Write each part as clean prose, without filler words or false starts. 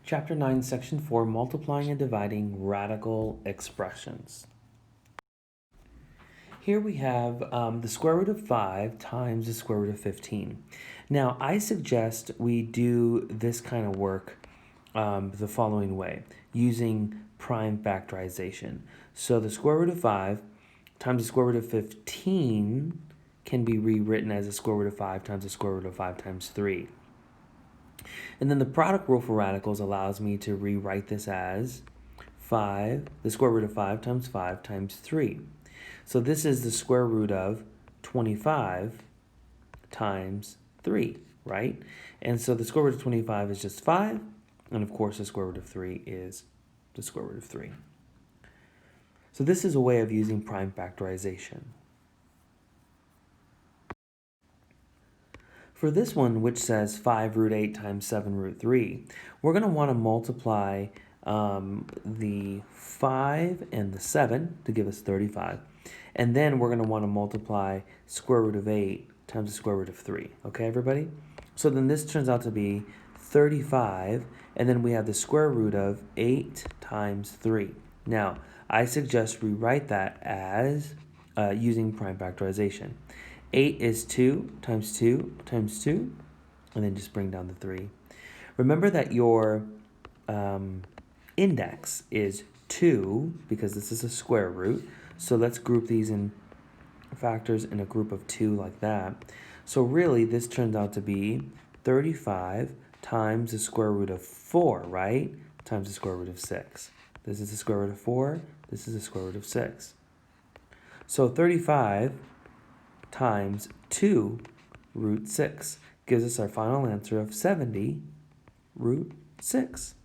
Chapter 9, Section 4, Multiplying and Dividing Radical Expressions. Here we have the square root of 5 times the square root of 15. Now, I suggest we do this kind of work the following way, using prime factorization. So the square root of 5 times the square root of 15 can be rewritten as the square root of 5 times the square root of 5 times 3. And then the product rule for radicals allows me to rewrite this as the square root of 5 times 3. So this is the square root of 25 times 3, right? And so the square root of 25 is just 5, and of course the square root of 3 is the square root of 3. So this is a way of using prime factorization. For this one, which says 5 root 8 times 7 root 3, we're going to want to multiply the 5 and the 7 to give us 35. And then we're going to want to multiply square root of 8 times the square root of 3. Okay, everybody? So then this turns out to be 35, and then we have the square root of 8 times 3. Now, I suggest we write that as using prime factorization. 8 is 2 times 2 times 2, and then just bring down the 3. Remember that your index is 2, because this is a square root. So let's group these in factors in a group of 2 like that. So really, this turns out to be 35 times the square root of 4, right? Times the square root of 6. This is the square root of 4. This is the square root of 6. So 35 times 2 root 6 gives us our final answer of 70 root 6.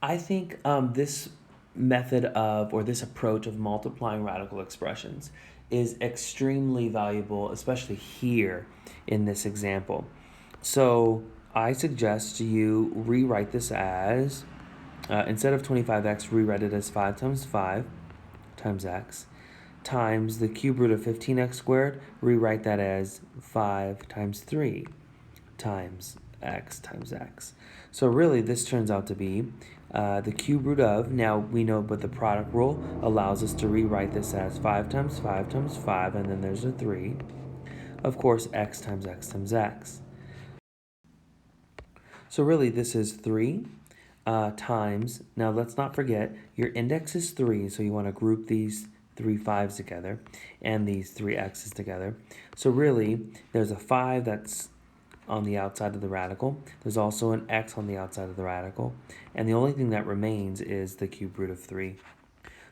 I think this method or this approach of multiplying radical expressions is extremely valuable, especially here in this example. So I suggest you rewrite this as, instead of 25x, rewrite it as 5 times 5 times x times the cube root of 15x squared, rewrite that as 5 times 3 times x times x. So really this turns out to be the cube root of, now we know, but the product rule allows us to rewrite this as 5 times 5 times 5, and then there's a 3. Of course, x times x times x. So really this is 3 times, now let's not forget, your index is 3, so you want to group these 3 5s together and these 3 x's together. So really, there's a 5 that's on the outside of the radical. There's also an x on the outside of the radical. And the only thing that remains is the cube root of 3.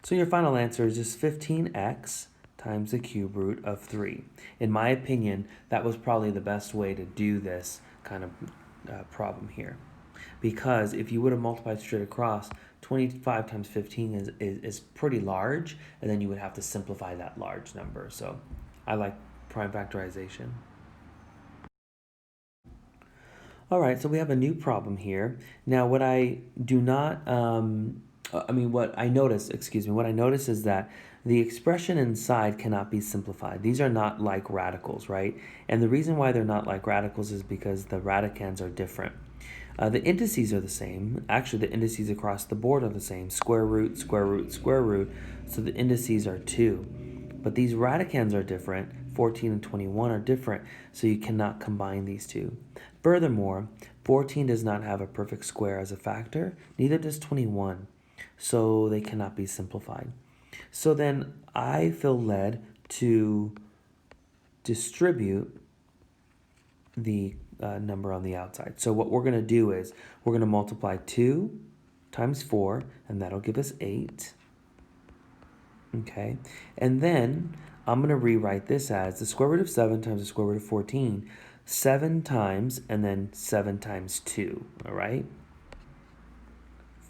So your final answer is just 15x times the cube root of 3. In my opinion, that was probably the best way to do this kind of problem here. Because if you would have multiplied straight across, 25 times 15 is pretty large, and then you would have to simplify that large number. So I like prime factorization. All right, so we have a new problem here. Now, what I notice is that the expression inside cannot be simplified. These are not like radicals, right? And the reason why they're not like radicals is because the radicands are different. The indices are the same. Actually, the indices across the board are the same. Square root, square root, square root. So the indices are 2. But these radicands are different. 14 and 21 are different, so you cannot combine these two. Furthermore, 14 does not have a perfect square as a factor, neither does 21, so they cannot be simplified. So then I feel led to distribute the number on the outside. So what we're going to do is we're going to multiply 2 times 4, and that'll give us 8. Okay, and then I'm going to rewrite this as the square root of 7 times the square root of 14, 7 times, and then 7 times 2, all right?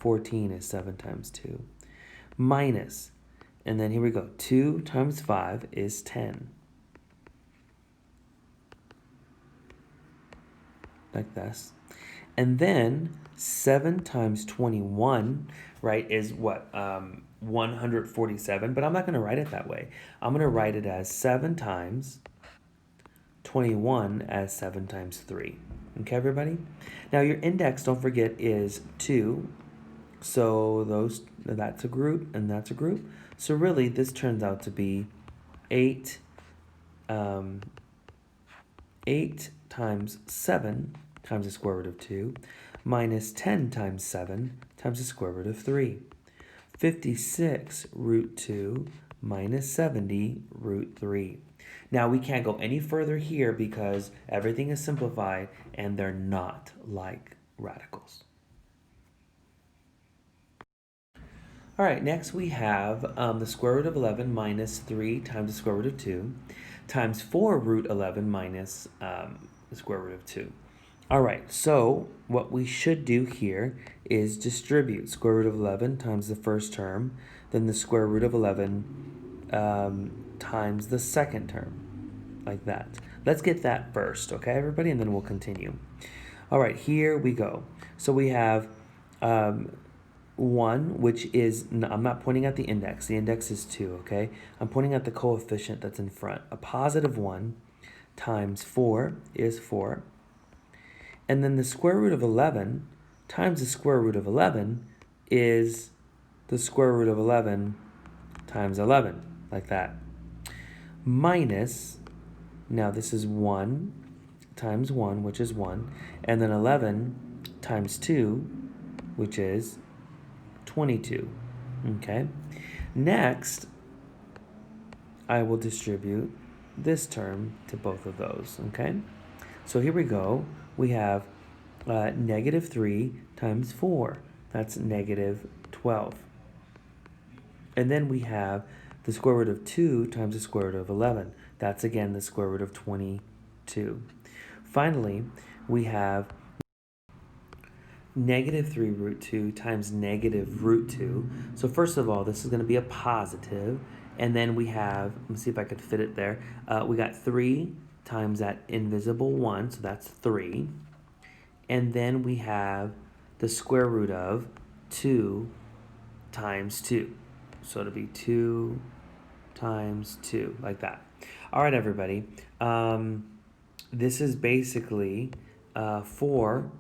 14 is 7 times 2. Minus, and then here we go, 2 times 5 is 10. Like this. And then 7 times 21, right, is what? 147, but I'm not going to write it that way. I'm going to write it as 7 times 21 as 7 times 3. Okay, everybody? Now your index, don't forget, is 2. So that's a group and that's a group. So really this turns out to be 8, 8 times 7 times the square root of 2 minus 10 times 7 times the square root of 3. 56 root 2 minus 70 root 3. Now we can't go any further here because everything is simplified and they're not like radicals. All right, next we have the square root of 11 minus 3 times the square root of 2 times 4 root 11 minus the square root of 2. All right, so what we should do here is distribute square root of 11 times the first term, then the square root of 11 times the second term, like that. Let's get that first, okay, everybody, and then we'll continue. All right, here we go. So we have 1, which is, I'm not pointing at the index is 2, okay? I'm pointing at the coefficient that's in front. A positive 1 times 4 is 4. And then the square root of 11 times the square root of 11 is the square root of 11 times 11, like that. Minus, now this is 1 times 1, which is 1, and then 11 times 2, which is 22, okay? Next, I will distribute this term to both of those, okay? So here we go. We have negative 3 times 4. That's negative 12. And then we have the square root of 2 times the square root of 11. That's again the square root of 22. Finally, we have negative 3 root 2 times negative root 2. So first of all, this is going to be a positive. And then we have, let me see if I could fit it there. We got 3 times that invisible 1, so that's 3. And then we have the square root of 2 times 2. So it'll be 2 times 2, like that. All right, everybody. This is basically 4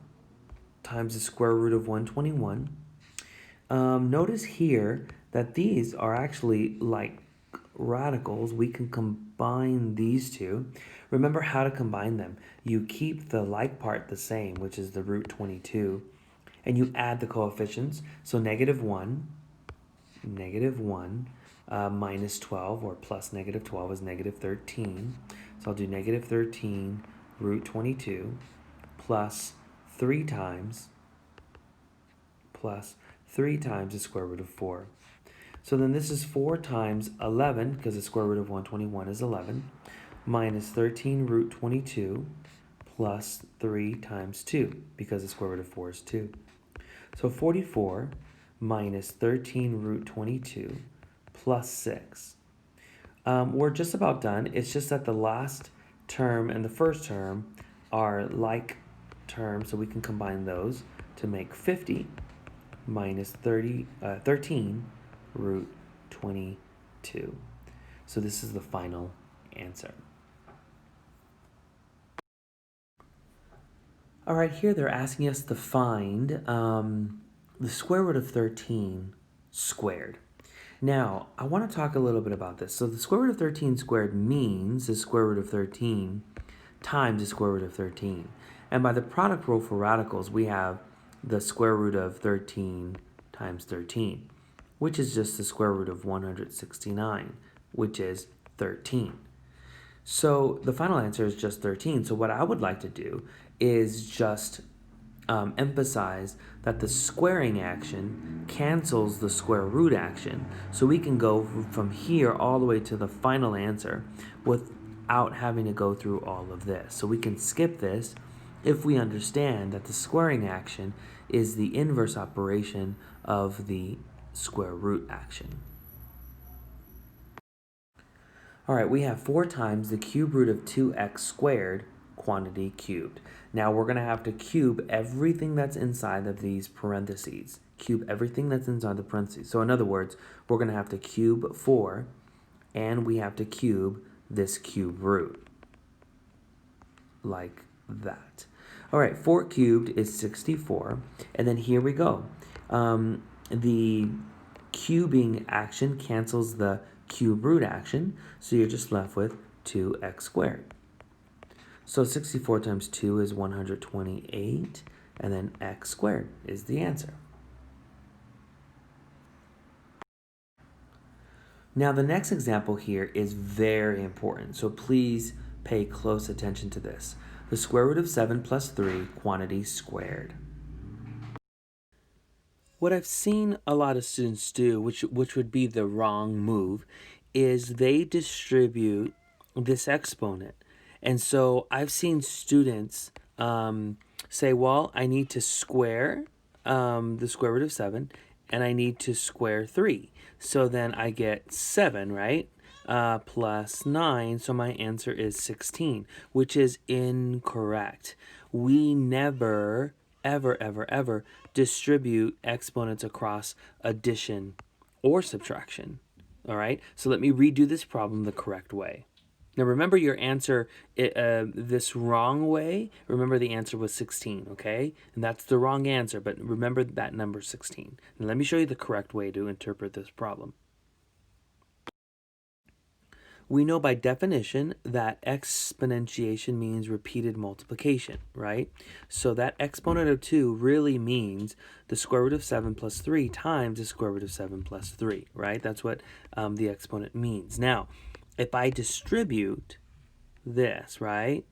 times the square root of 121. Notice here that these are actually like radicals. We can combine these two. Remember how to combine them. You keep the like part the same, which is the root 22, and you add the coefficients. So negative 1 minus 12, or plus negative 12 is negative 13. So I'll do negative 13 root 22 plus 3 times the square root of 4. So then this is 4 times 11, because the square root of 121 is 11, minus 13 root 22 plus 3 times 2, because the square root of 4 is 2. So 44 minus 13 root 22 plus 6. We're just about done. It's just that the last term and the first term are like terms, so we can combine those to make 50 minus 13 root 22. So this is the final answer. All right, here they're asking us to find the square root of 13 squared. Now, I want to talk a little bit about this. So the square root of 13 squared means the square root of 13 times the square root of 13. And by the product rule for radicals, we have the square root of 13 times 13, which is just the square root of 169, which is 13. So the final answer is just 13. So what I would like to do is just emphasize that the squaring action cancels the square root action. So we can go from here all the way to the final answer without having to go through all of this. So we can skip this if we understand that the squaring action is the inverse operation of the square root action. All right, we have 4 times the cube root of 2x squared quantity cubed. Now we're going to have to cube everything that's inside of these parentheses. Cube everything that's inside the parentheses. So in other words, we're going to have to cube 4, and we have to cube this cube root, like that. All right, 4 cubed is 64. And then here we go. The cubing action cancels the cube root action, so you're just left with 2x squared. So 64 times 2 is 128, and then x squared is the answer. Now the next example here is very important, so please pay close attention to this. The square root of 7 plus 3, quantity squared. What I've seen a lot of students do, which would be the wrong move, is they distribute this exponent. And so I've seen students say, well, I need to square the square root of 7, and I need to square 3. So then I get 7, right? Plus 9, so my answer is 16, which is incorrect. We never, ever distribute exponents across addition or subtraction. All right, so let me redo this problem the correct way. Now remember your answer, this wrong way, remember the answer was 16, okay? And that's the wrong answer, but remember that number 16. And let me show you the correct way to interpret this problem. We know by definition that exponentiation means repeated multiplication, right? So that exponent of 2 really means the square root of 7 plus 3 times the square root of 7 plus 3, right? That's what the exponent means. Now, if I distribute this, right,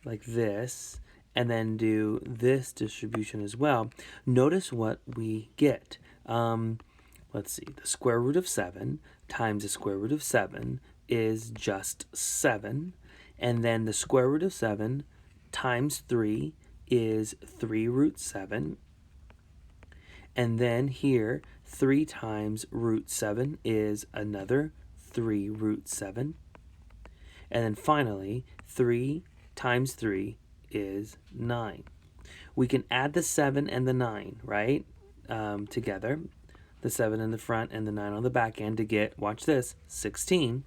like this, and then do this distribution as well, notice what we get. Let's see, the square root of 7 times the square root of 7 is just 7, and then the square root of 7 times 3 is 3 root 7, and then here 3 times root 7 is another 3 root 7, and then finally 3 times 3 is 9. We can add the 7 and the 9, right, together, the 7 in the front and the 9 on the back end to get, watch this, 16.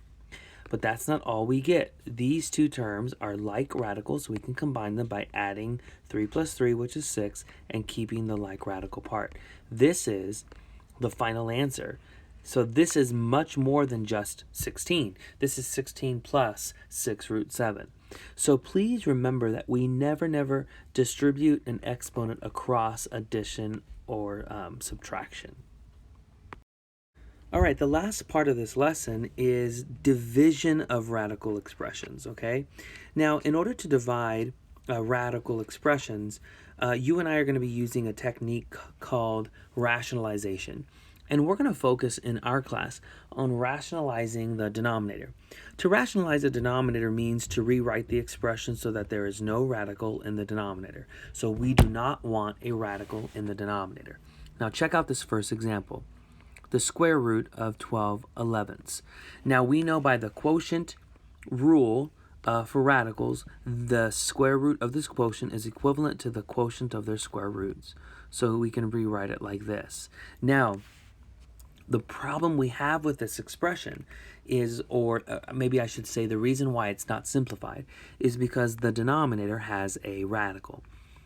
But that's not all we get. These two terms are like radicals, so we can combine them by adding 3 plus 3, which is 6, and keeping the like radical part. This is the final answer. So this is much more than just 16. This is 16 plus 6 root 7. So please remember that we never distribute an exponent across addition or subtraction. All right, the last part of this lesson is division of radical expressions, okay? Now, in order to divide radical expressions, you and I are going to be using a technique called rationalization. And we're going to focus in our class on rationalizing the denominator. To rationalize a denominator means to rewrite the expression so that there is no radical in the denominator. So we do not want a radical in the denominator. Now, check out this first example. The square root of 12 elevenths. Now we know by the quotient rule for radicals, the square root of this quotient is equivalent to the quotient of their square roots. So we can rewrite it like this. Now, the problem we have with this expression is, or maybe I should say the reason why it's not simplified, is because the denominator has a radical.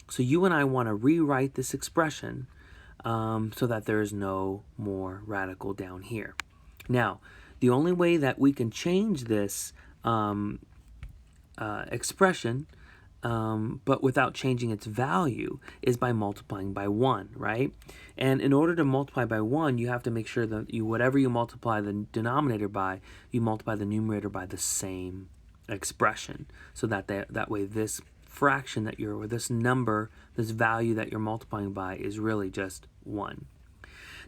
So you and I want to rewrite this expression so that there is no more radical down here. Now, the only way that we can change this expression, but without changing its value, is by multiplying by 1, right? And in order to multiply by 1, you have to make sure that whatever you multiply the denominator by, you multiply the numerator by the same expression, so that that way this fraction that you're, or this number, this value that you're multiplying by is really just 1.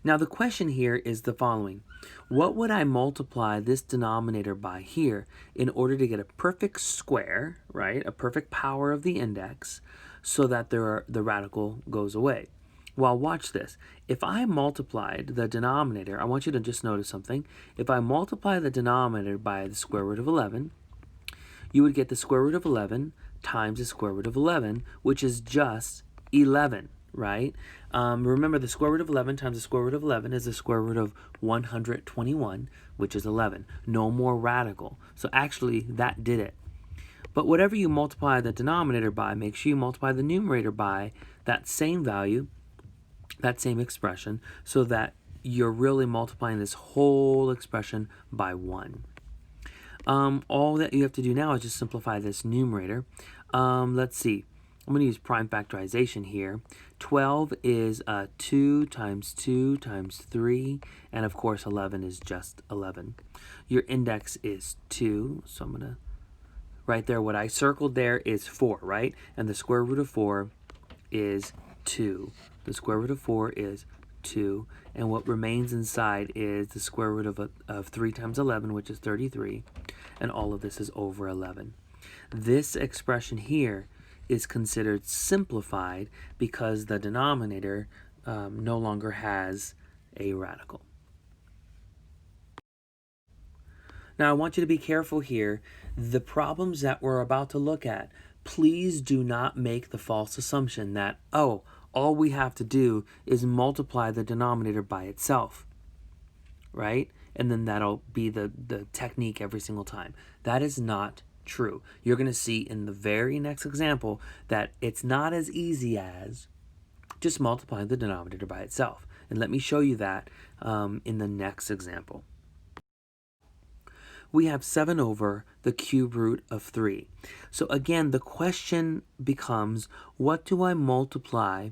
Now the question here is the following. What would I multiply this denominator by here in order to get a perfect square, right? A perfect power of the index so that the radical goes away. Well, watch this. If I multiplied the denominator, I want you to just notice something. If I multiply the denominator by the square root of 11, you would get the square root of 11 times the square root of 11, which is just 11, right? Remember, the square root of 11 times the square root of 11 is the square root of 121, which is 11. No more radical. So actually, that did it. But whatever you multiply the denominator by, make sure you multiply the numerator by that same value, that same expression, so that you're really multiplying this whole expression by 1. All that you have to do now is just simplify this numerator. Let's see. I'm going to use prime factorization here. 12 is 2 times 2 times 3, and of course 11 is just 11. Your index is 2, so I'm going to, right there, what I circled there is 4, right? And the square root of 4 is 2. The square root of 4 is 2, and what remains inside is the square root of 3 times 11, which is 33, and all of this is over 11. This expression here is considered simplified because the denominator no longer has a radical. Now I want you to be careful here. The problems that we're about to look at, please do not make the false assumption that, oh, all we have to do is multiply the denominator by itself, right? And then that'll be the technique every single time. That is not true. You're going to see in the very next example that it's not as easy as just multiplying the denominator by itself. And let me show you that in the next example. We have 7 over the cube root of 3. So again, the question becomes, what do I multiply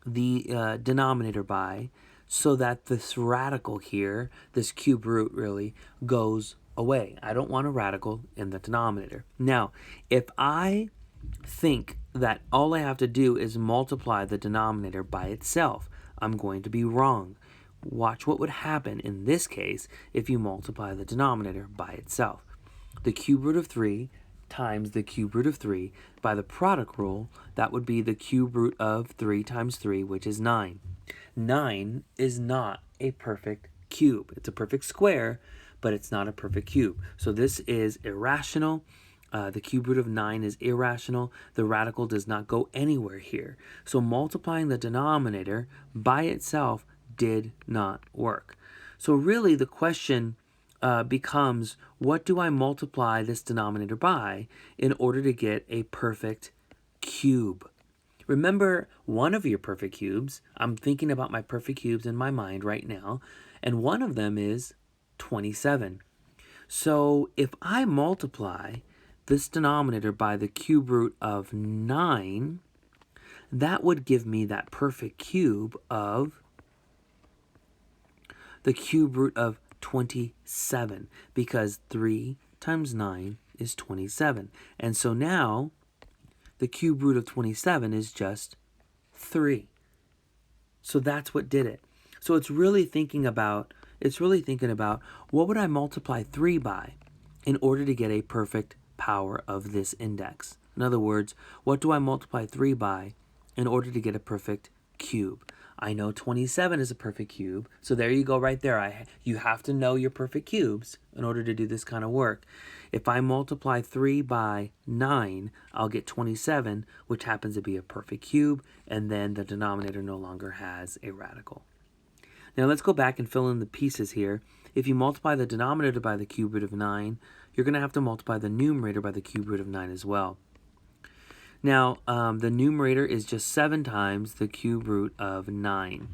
the denominator by so that this radical here, this cube root really, goes away? I don't want a radical in the denominator. Now, if I think that all I have to do is multiply the denominator by itself, I'm going to be wrong. Watch what would happen in this case if you multiply the denominator by itself. The cube root of 3 times the cube root of 3 by the product rule, that would be the cube root of 3 times 3, which is 9. 9 is not a perfect cube. It's a perfect square, but it's not a perfect cube. So this is irrational. The cube root of 9 is irrational. The radical does not go anywhere here. So multiplying the denominator by itself did not work. So really the question becomes, what do I multiply this denominator by in order to get a perfect cube? Remember one of your perfect cubes. I'm thinking about my perfect cubes in my mind right now, and one of them is 27. So if I multiply this denominator by the cube root of 9, that would give me that perfect cube of the cube root of 27, because 3 times 9 is 27. And so now the cube root of 27 is just 3. So that's what did it. So it's really thinking about what would I multiply 3 by in order to get a perfect power of this index. In other words, what do I multiply 3 by in order to get a perfect cube? I know 27 is a perfect cube, so there you go right there. You have to know your perfect cubes in order to do this kind of work. If I multiply 3 by 9, I'll get 27, which happens to be a perfect cube, and then the denominator no longer has a radical. Now let's go back and fill in the pieces here. If you multiply the denominator by the cube root of 9, you're going to have to multiply the numerator by the cube root of 9 as well. Now, the numerator is just 7 times the cube root of 9.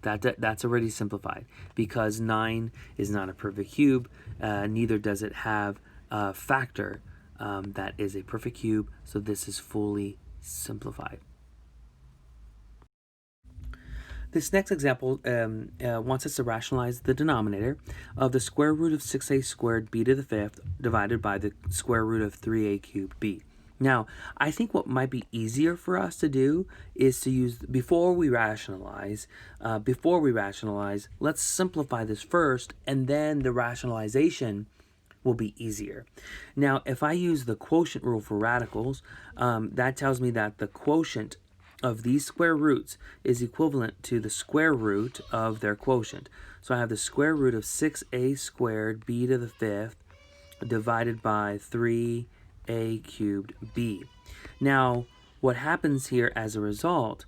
That's already simplified because 9 is not a perfect cube. Neither does it have a factor that is a perfect cube. So this is fully simplified. This next example wants us to rationalize the denominator of the square root of 6a squared b to the 5th divided by the square root of 3a cubed b. Now, I think what might be easier for us to do is to use, before we rationalize, let's simplify this first, and then the rationalization will be easier. Now, if I use the quotient rule for radicals, that tells me that the quotient of these square roots is equivalent to the square root of their quotient. So I have the square root of 6a squared b to the 5th divided by 3a cubed b. Now, what happens here as a result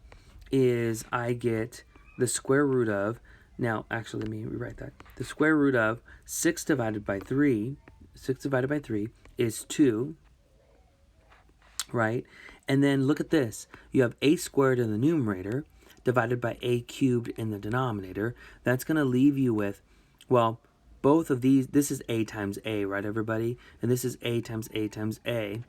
is I get the square root of, now actually let me rewrite that. The square root of 6 divided by 3 is 2, right? And then look at this. You have a squared in the numerator divided by a cubed in the denominator. That's going to leave you with, well, both of these, this is a times a, right, everybody? And this is a times a times a.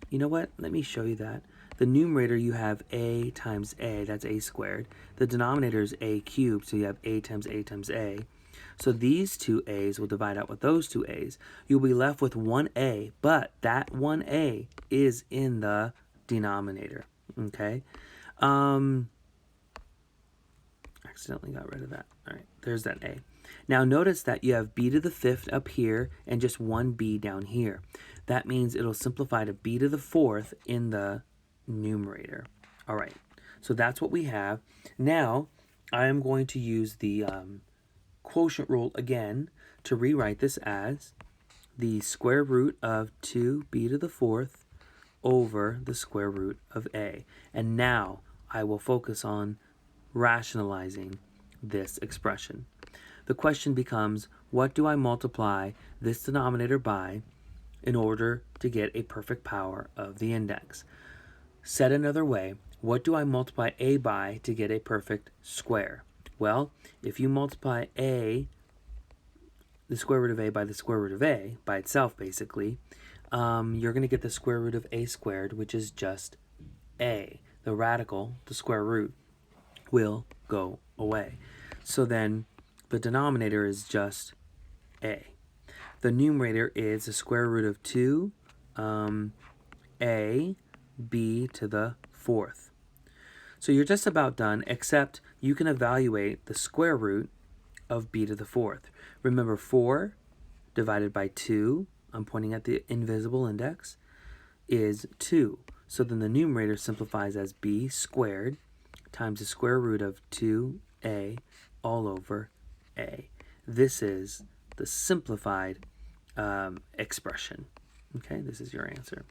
You know what? Let me show you that. The numerator, you have a times a, that's a squared. The denominator is a cubed, so you have a times a times a. So these two a's will divide out with those two a's. You'll be left with one a, but that one a is in the denominator, okay? Accidentally got rid of that. All right, there's that a. Now notice that you have b to the fifth up here and just one b down here. That means it'll simplify to b to the fourth in the numerator. All right, so that's what we have. Now I am going to use the quotient rule again to rewrite this as the square root of 2b to the fourth over the square root of a. And now I will focus on rationalizing this expression. The question becomes, what do I multiply this denominator by in order to get a perfect power of the index? Said another way, what do I multiply a by to get a perfect square? Well, if you multiply a, the square root of a by the square root of a, by itself basically, you're going to get the square root of a squared, which is just a. The radical, the square root, will go away. So then the denominator is just a. The numerator is the square root of 2 a b to the fourth. So you're just about done, except you can evaluate the square root of b to the fourth. Remember, 4 divided by 2, I'm pointing at the invisible index, is 2. So then the numerator simplifies as b squared times the square root of 2a all over a. This is the simplified expression. Okay, this is your answer.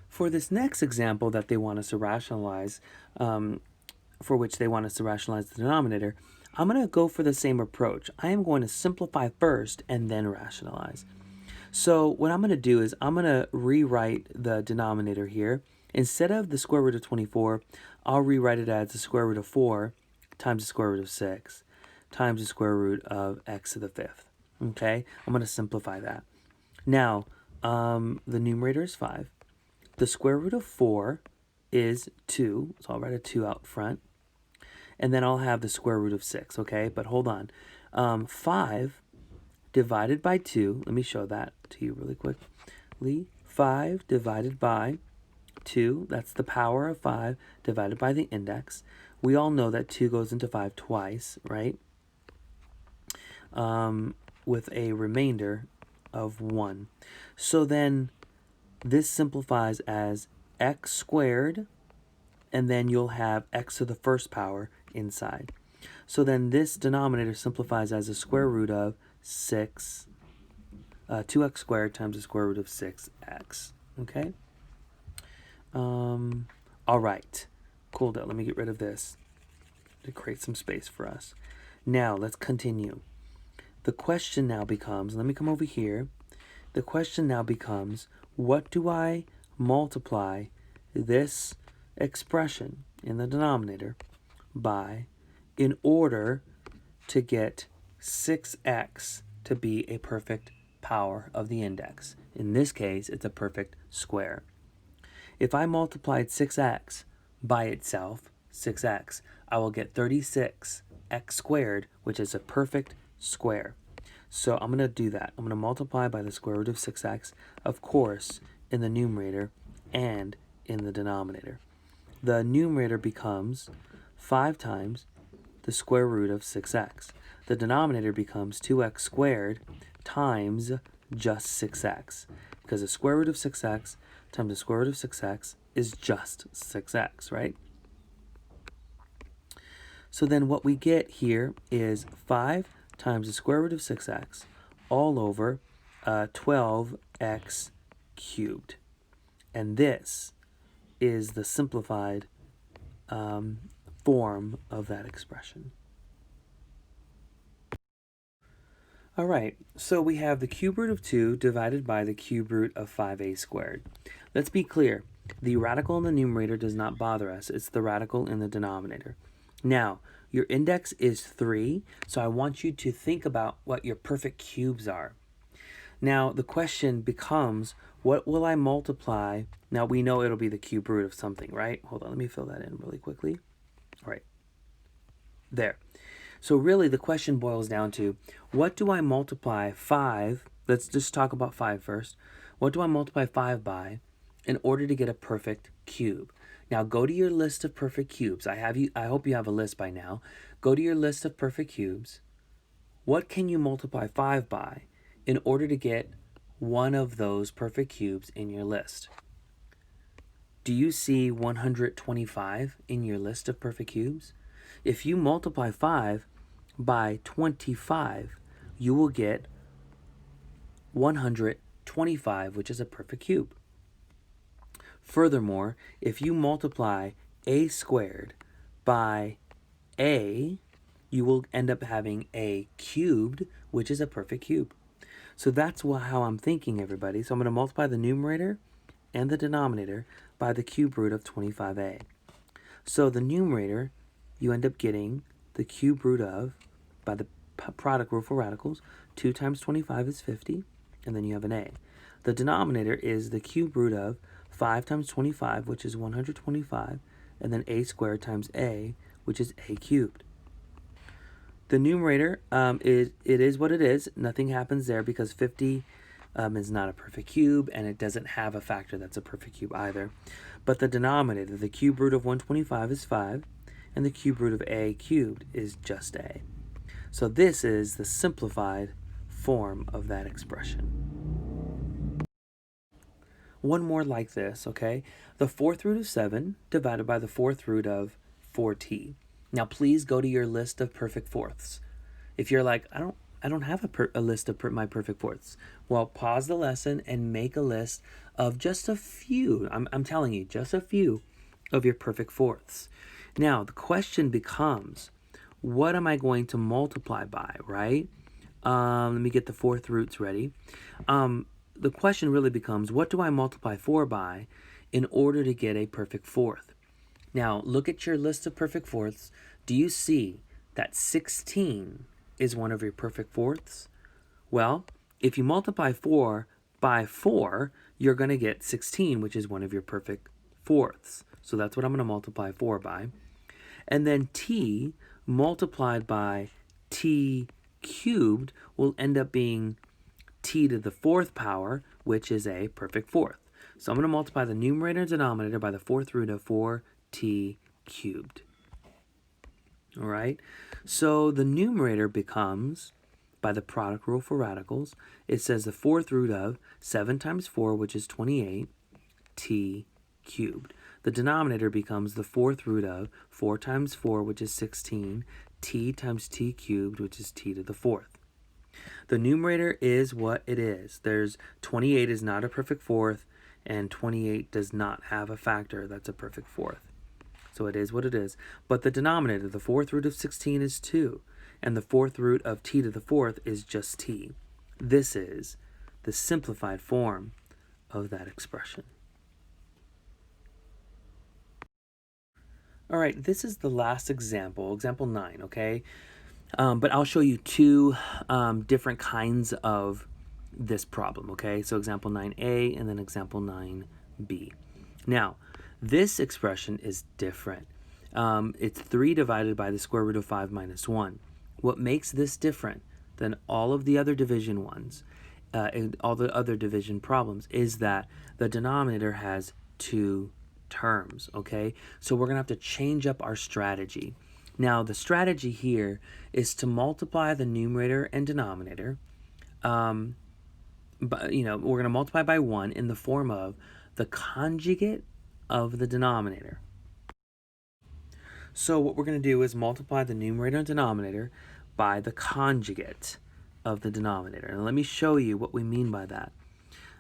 For this next example that they want us to rationalize, for which they want us to rationalize the denominator, I'm going to go for the same approach. I am going to simplify first and then rationalize. So what I'm going to do is I'm going to rewrite the denominator here. Instead of the square root of 24, I'll rewrite it as the square root of 4 times the square root of 6 times the square root of x to the fifth. Okay, I'm going to simplify that. Now, the numerator is 5. The square root of 4 is 2, so I'll write a 2 out front. And then I'll have the square root of 6, okay? But hold on. 5 divided by 2, let me show that to you really quickly. 5 divided by 2, that's the power of 5 divided by the index. We all know that 2 goes into 5 twice, right? With a remainder of 1. So then this simplifies as x squared, and then you'll have x to the first power inside. So then this denominator simplifies as a square root of 2x squared times the square root of 6x. Okay? All right. Cool. Let me get rid of this to create some space for us. Now, let's continue. The question now becomes, let me come over here. The question now becomes, what do I multiply this expression in the denominator by in order to get 6x to be a perfect power of the index? In this case, it's a perfect square. If I multiplied 6x by itself, 6x, I will get 36x squared, which is a perfect square. So I'm going to do that. I'm going to multiply by the square root of 6x, of course, in the numerator and in the denominator. The numerator becomes 5 times the square root of 6x. The denominator becomes 2x squared times just 6x, because the square root of 6x times the square root of 6x is just 6x, right? So then what we get here is 5 times the square root of 6x all over 12x cubed. And this is the simplified form of that expression. All right, so we have the cube root of 2 divided by the cube root of 5a squared. Let's be clear. The radical in the numerator does not bother us. It's the radical in the denominator. Now, your index is 3, so I want you to think about what your perfect cubes are. Now, the question becomes, what will I multiply? Now, we know it'll be the cube root of something, right? Hold on, let me fill that in really quickly. All right, there. So really, the question boils down to, what do I multiply 5? Let's just talk about 5 first. What do I multiply 5 by in order to get a perfect cube? Now, go to your list of perfect cubes. I hope you have a list by now. Go to your list of perfect cubes. What can you multiply 5 by in order to get one of those perfect cubes in your list? Do you see 125 in your list of perfect cubes? If you multiply 5 by 25, you will get 125, which is a perfect cube. Furthermore, if you multiply a squared by a, you will end up having a cubed, which is a perfect cube. So that's how I'm thinking, everybody. So I'm going to multiply the numerator and the denominator by the cube root of 25a. So the numerator, you end up getting the cube root of, by the product rule for radicals, 2 times 25 is 50, and then you have an a. The denominator is the cube root of 5 times 25, which is 125, and then a squared times a, which is a cubed. The numerator, it is what it is. Nothing happens there because 50 is not a perfect cube, and it doesn't have a factor that's a perfect cube either. But the denominator, the cube root of 125 is 5, and the cube root of a cubed is just a. So this is the simplified form of that expression. One more like this, okay? The fourth root of 7 divided by the fourth root of 4t. Now please go to your list of perfect fourths. If you're like, I don't have a list of my perfect fourths, well, pause the lesson and make a list of just a few, I'm telling you, just a few of your perfect fourths. Now, the question becomes, what am I going to multiply by, right? Let me get the fourth roots ready. The question really becomes, what do I multiply 4 by in order to get a perfect fourth? Now, look at your list of perfect fourths. Do you see that 16 is one of your perfect fourths? Well, if you multiply 4 by 4, you're going to get 16, which is one of your perfect fourths. So that's what I'm going to multiply 4 by. And then t multiplied by t cubed will end up being t to the fourth power, which is a perfect fourth. So I'm going to multiply the numerator and denominator by the fourth root of 4t cubed. All right, so the numerator becomes, by the product rule for radicals, it says the fourth root of 7 times 4, which is 28, t cubed. The denominator becomes the fourth root of 4 times 4, which is 16, t times t cubed, which is t to the fourth. The numerator is what it is. There's 28 is not a perfect fourth, and 28 does not have a factor that's a perfect fourth. So it is what it is. But the denominator, the fourth root of 16 is 2, and the fourth root of t to the fourth is just t. This is the simplified form of that expression. All right, this is the last example, example 9, okay? But I'll show you two different kinds of this problem, okay? So example 9a and then example 9b. Now, this expression is different. It's 3 divided by the square root of 5 minus 1. What makes this different than all of the other division ones, and all the other division problems, is that the denominator has 2 terms, okay? So we're going to have to change up our strategy. Now, the strategy here is to multiply the numerator and denominator. But, we're going to multiply by 1 in the form of the conjugate of the denominator. So what we're going to do is multiply the numerator and denominator by the conjugate of the denominator. And let me show you what we mean by that.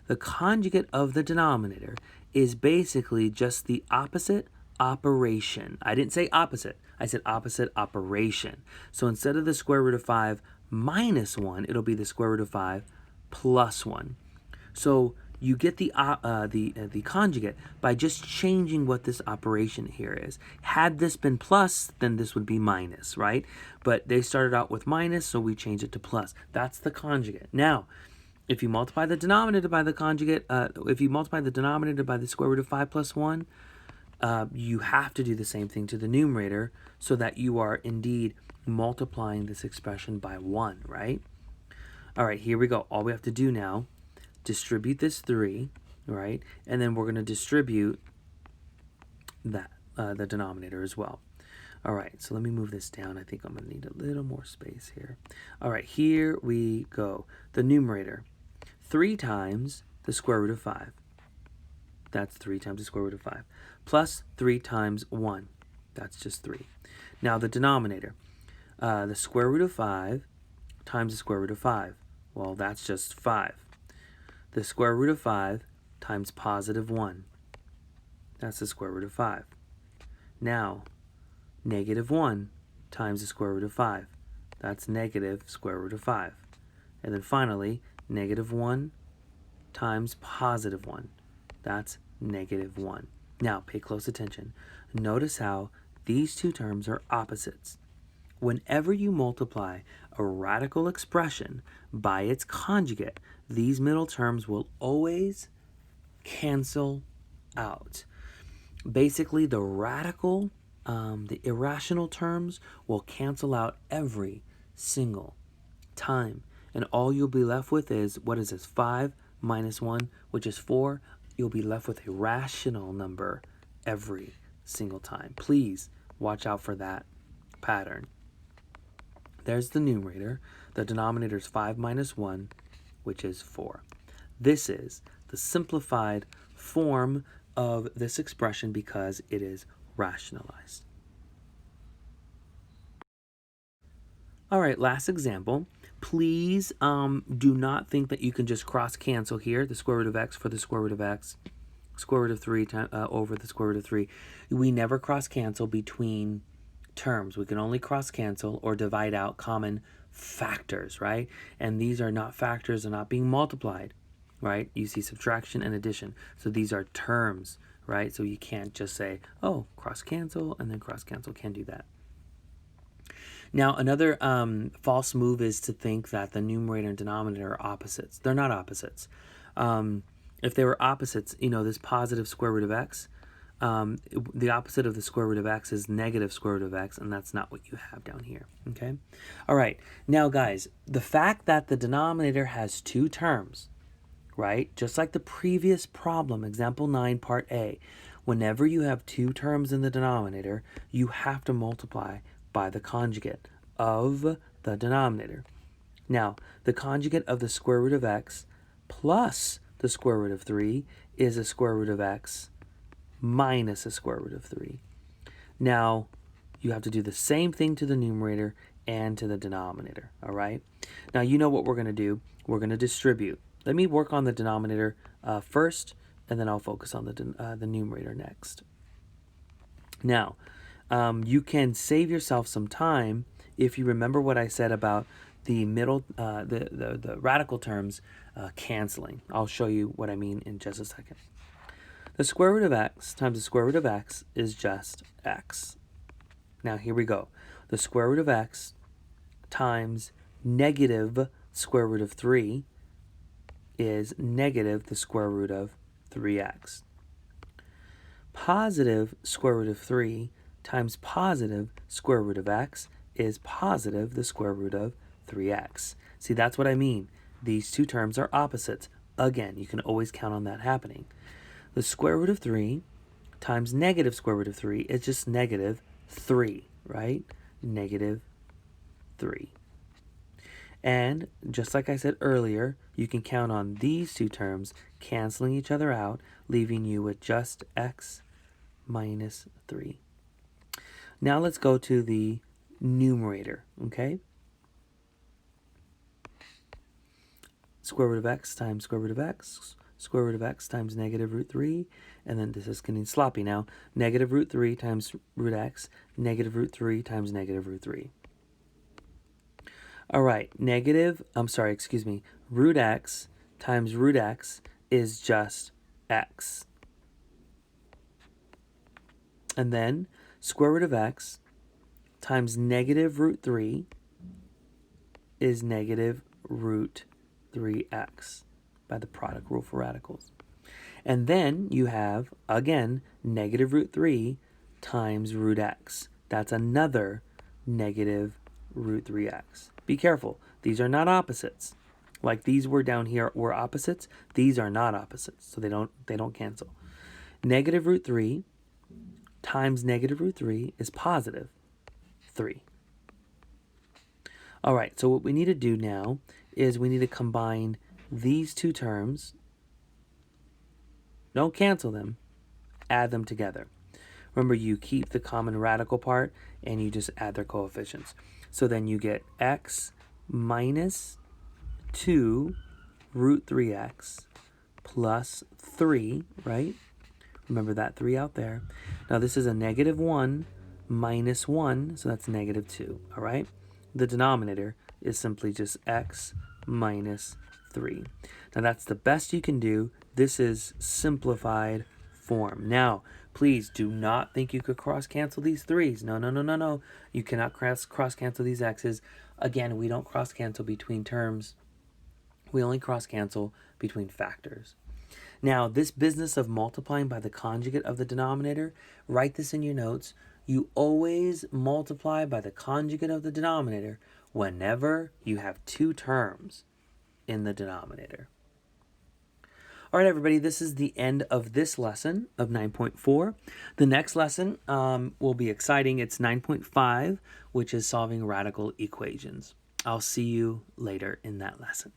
The conjugate of the denominator is basically just the opposite operation. I didn't say opposite. I said opposite operation. So instead of the square root of 5 minus 1, it'll be the square root of 5 plus 1. So you get the conjugate by just changing what this operation here is. Had this been plus, then this would be minus, right? But they started out with minus, so we change it to plus. That's the conjugate. Now, if you multiply the denominator by the conjugate, if you multiply the denominator by the square root of 5 plus 1, you have to do the same thing to the numerator so that you are indeed multiplying this expression by 1, right? All right, here we go. All we have to do now, distribute this 3, right? And then we're going to distribute that, the denominator as well. All right, so let me move this down. I think I'm going to need a little more space here. All right, here we go. The numerator, 3 times the square root of 5. That's 3 times the square root of 5. Plus 3 times 1. That's just 3. Now the denominator, the square root of 5 times the square root of 5. Well, that's just 5. The square root of 5 times positive 1. That's the square root of 5. Now, negative 1 times the square root of 5. That's negative square root of 5. And then finally, negative 1 times positive 1. That's negative 1. Now, pay close attention. Notice how these two terms are opposites. Whenever you multiply a radical expression by its conjugate, these middle terms will always cancel out. Basically, the radical, the irrational terms will cancel out every single time. And all you'll be left with is, what is this, 5 minus 1, which is 4. You'll be left with a rational number every single time. Please watch out for that pattern. There's the numerator. The denominator is 5 minus 1, which is 4. This is the simplified form of this expression because it is rationalized. All right, last example. Please do not think that you can just cross cancel here, the square root of x for the square root of x, square root of 3 over the square root of 3. We never cross cancel between terms. We can only cross cancel or divide out common factors, right? And these are not factors, they're not being multiplied, right? You see subtraction and addition. So these are terms, right? So you can't just say, oh, cross cancel and then cross cancel. Can't do that. Now, another false move is to think that the numerator and denominator are opposites. They're not opposites. If they were opposites, this positive square root of x, the opposite of the square root of x is negative square root of x, and that's not what you have down here, okay? All right, now guys, the fact that the denominator has 2 terms, right, just like the previous problem, example 9, part A, whenever you have 2 terms in the denominator, you have to multiply by the conjugate of the denominator. Now, the conjugate of the square root of x plus the square root of 3 is a square root of x minus a square root of 3. Now, you have to do the same thing to the numerator and to the denominator, all right? Now, you know what we're going to do. We're going to distribute. Let me work on the denominator first, and then I'll focus on the numerator next. Now, you can save yourself some time if you remember what I said about the middle, the radical terms canceling. I'll show you what I mean in just a second. The square root of x times the square root of x is just x. Now here we go. The square root of x times negative square root of 3 is negative the square root of 3x. Positive square root of 3 times positive square root of x is positive the square root of 3x. See, that's what I mean. These two terms are opposites. Again, you can always count on that happening. The square root of 3 times negative square root of 3 is just negative 3, right? Negative 3. And just like I said earlier, you can count on these two terms canceling each other out, leaving you with just x minus 3. Now let's go to the numerator, okay? Square root of x times square root of x, square root of x times negative root 3, and then this is getting sloppy now, negative root 3 times root x, negative root 3 times negative root 3. All right, root x times root x is just x. And then square root of x times negative root 3 is negative root 3x by the product rule for radicals. And then you have, again, negative root 3 times root x. That's another negative root 3x. Be careful. These are not opposites. Like these were down here were opposites. These are not opposites, so they don't cancel. Negative root 3 times negative root 3 is positive 3. All right, so what we need to do now is we need to combine these two terms. Don't cancel them. Add them together. Remember, you keep the common radical part and you just add their coefficients. So then you get x minus 2 root 3x plus 3, right? Remember that 3 out there. Now this is a negative 1 minus 1, so that's negative 2, all right? The denominator is simply just x minus 3. Now that's the best you can do. This is simplified form. Now, please do not think you could cross-cancel these 3's. No, no, no, no, no. You cannot cross-cancel these x's. Again, we don't cross-cancel between terms. We only cross-cancel between factors. Now, this business of multiplying by the conjugate of the denominator, write this in your notes. You always multiply by the conjugate of the denominator whenever you have two terms in the denominator. All right, everybody, this is the end of this lesson of 9.4. The next lesson will be exciting. It's 9.5, which is solving radical equations. I'll see you later in that lesson.